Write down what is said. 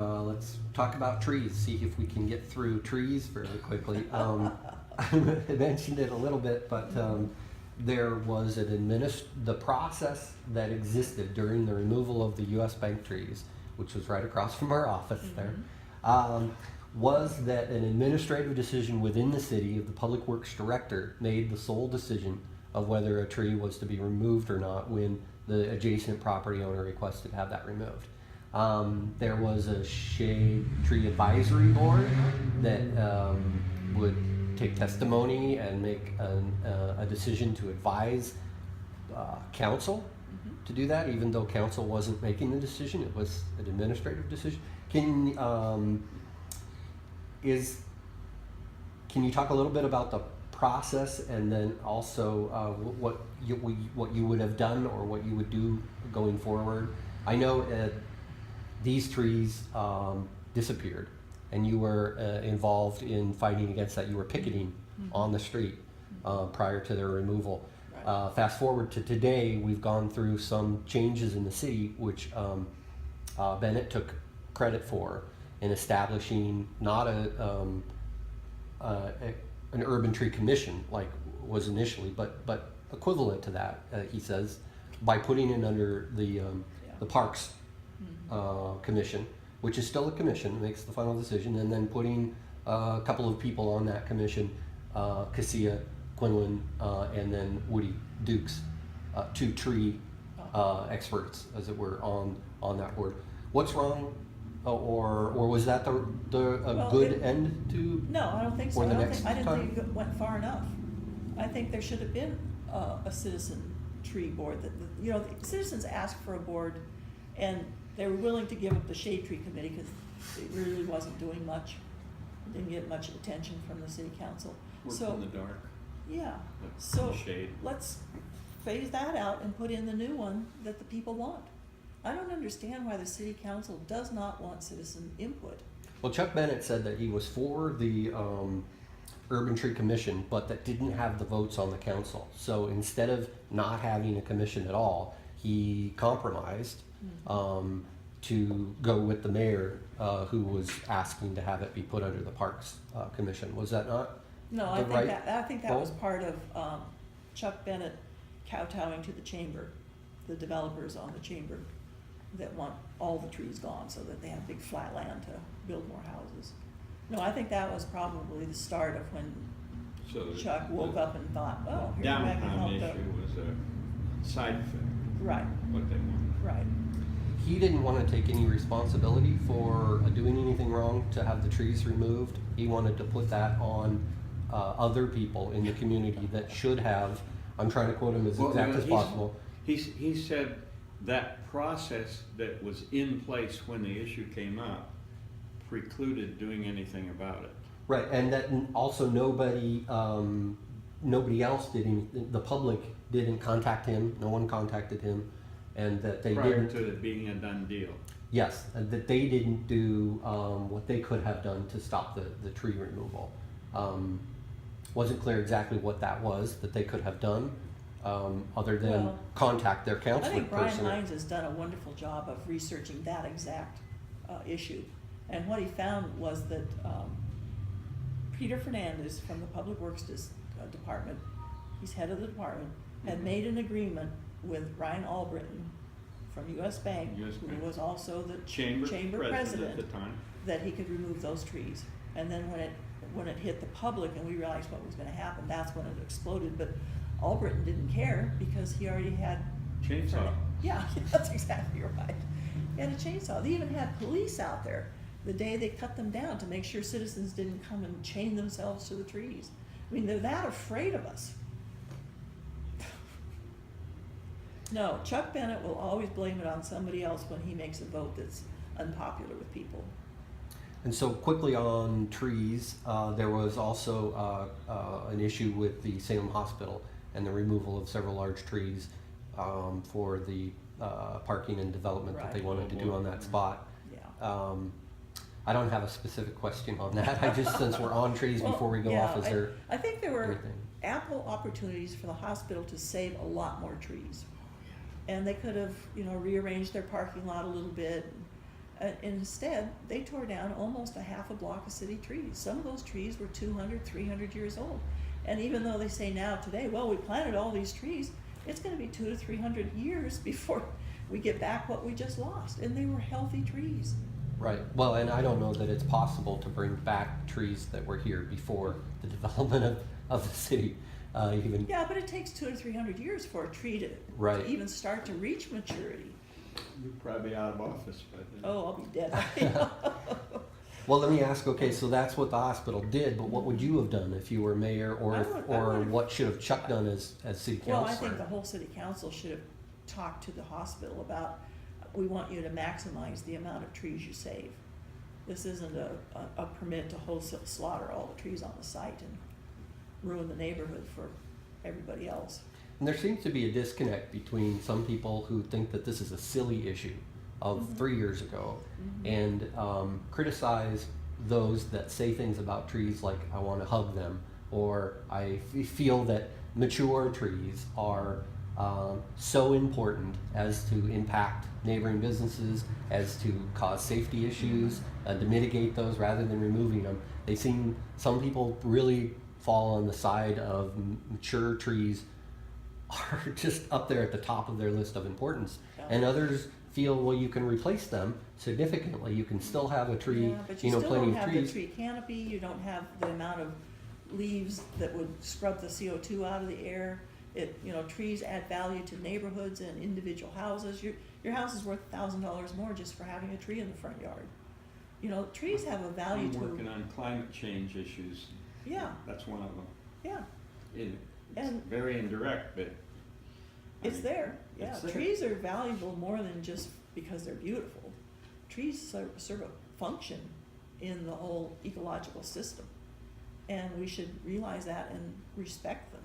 Let's talk about trees, see if we can get through trees fairly quickly. I mentioned it a little bit, but there was the process that existed during the removal of the U.S. bank trees, which was right across from our office there, was that an administrative decision within the city of the Public Works Director made the sole decision of whether a tree was to be removed or not when the adjacent property owner requested to have that removed. There was a shade tree advisory board that would take testimony and make a decision to advise council to do that, even though council wasn't making the decision. It was an administrative decision. Can you talk a little bit about the process, and then also what you would have done or what you would do going forward? I know these trees disappeared, and you were involved in fighting against that. You were picketing on the street prior to their removal. Right. Fast forward to today, we've gone through some changes in the city, which Bennett took credit for in establishing not an urban tree commission like was initially, but equivalent to that, he says, by putting it under the Parks Commission, which is still a commission, makes the final decision, and then putting a couple of people on that commission, Cassia, Quinlan, and then Woody Dukes, two tree experts, as it were, on that board. What's wrong, or was that a good end to? No, I don't think so. I didn't think it went far enough. I think there should have been a citizen tree board. The citizens asked for a board, and they were willing to give up the shade tree committee because it really wasn't doing much. It didn't get much attention from the city council. Worked in the dark. Yeah. The shade. Let's phase that out and put in the new one that the people want. I don't understand why the city council does not want citizen input. Well, Chuck Bennett said that he was for the Urban Tree Commission, but that didn't have the votes on the council. So instead of not having a commission at all, he compromised to go with the mayor, who was asking to have it be put under the Parks Commission. Was that not? No, I think that was part of Chuck Bennett kowtowing to the chamber, the developers on the chamber that want all the trees gone so that they have big flat land to build more houses. No, I think that was probably the start of when Chuck woke up and thought, oh, here's downtown where I can help issue was a side effect. Right. What they wanted. Right. He didn't want to take any responsibility for doing anything wrong to have the trees removed. He wanted to put that on other people in the community that should have. I'm trying to quote him as exact as possible. He said that process that was in place when the issue came up precluded doing anything about it. Right, and that also nobody else did anything. The public didn't contact him. No one contacted him, and that they prior didn't. to it being a done deal. Yes, and that they didn't do what they could have done to stop the tree removal. Wasn't clear exactly what that was that they could have done, other than contact their counselor. I think Brian Hines has done a wonderful job of researching that exact issue. And what he found was that Peter Fernandez from the Public Works Department, he's head of the department, had made an agreement with Ryan Albritton from U.S. Bank, who was also the chamber president at the time, that he could remove those trees. And then when it hit the public and we realized what was going to happen, that's when it exploded. But Albritton didn't care because he already had chainsaw. Yeah, that's exactly right. He had a chainsaw. They even had police out there the day they cut them down to make sure citizens didn't come and chain themselves to the trees. I mean, they're that afraid of us. No, Chuck Bennett will always blame it on somebody else when he makes a vote that's unpopular with people. And so quickly on trees, there was also an issue with the Salem Hospital and the removal of several large trees for the parking and development that they wanted to do on that spot. Yeah. I don't have a specific question on that. I just, since we're on trees before we go off, is there I think there were anything? Ample opportunities for the hospital to save a lot more trees. And they could have, rearranged their parking lot a little bit. And instead, they tore down almost a half a block of city trees. Some of those trees were 200, 300 years old. And even though they say now today, well, we planted all these trees, it's gonna be 200 to 300 years before we get back what we just lost. And they were healthy trees. Right. Well, and I don't know that it's possible to bring back trees that were here before the development of the city. Even. Yeah, but it takes 200 to 300 years for a tree to Right. even start to reach maturity. You're probably out of office by then. Oh, I'll be dead. Well, let me ask. Okay, so that's what the hospital did, but what would you have done if you were mayor, or I if, would- I or would've- what should have Chuck done as city councilor? Well, I think the whole city council should have talked to the hospital about, we want you to maximize the amount of trees you save. This isn't a permit to wholesale slaughter all the trees on the site and ruin the neighborhood for everybody else. And there seems to be a disconnect between some people who think that this is a silly issue of Mhm. 3 years ago, Mhm. and criticize those that say things about trees like, I want to hug them, or I feel that mature trees are so important as to impact neighboring businesses, as to cause safety issues, to mitigate those rather than removing them. Some people really fall on the side of mature trees are just up there at the top of their list of importance. Yeah. And others feel, well, you can replace them significantly. You can still have a tree, Yeah, but you still plenty don't of have the trees. tree canopy, you don't have the amount of leaves that would scrub the CO2 out of the air. Trees add value to neighborhoods and individual houses. Your house is worth $1,000 more just for having a tree in the front yard. Trees have a value I'm to. working on climate change issues. Yeah, That's one of them. yeah, It's And- very indirect, but. I it's mean, there, yeah. it's there. Trees are valuable more than just because they're beautiful. Trees serve a function in the whole ecological system. And we should realize that and respect them.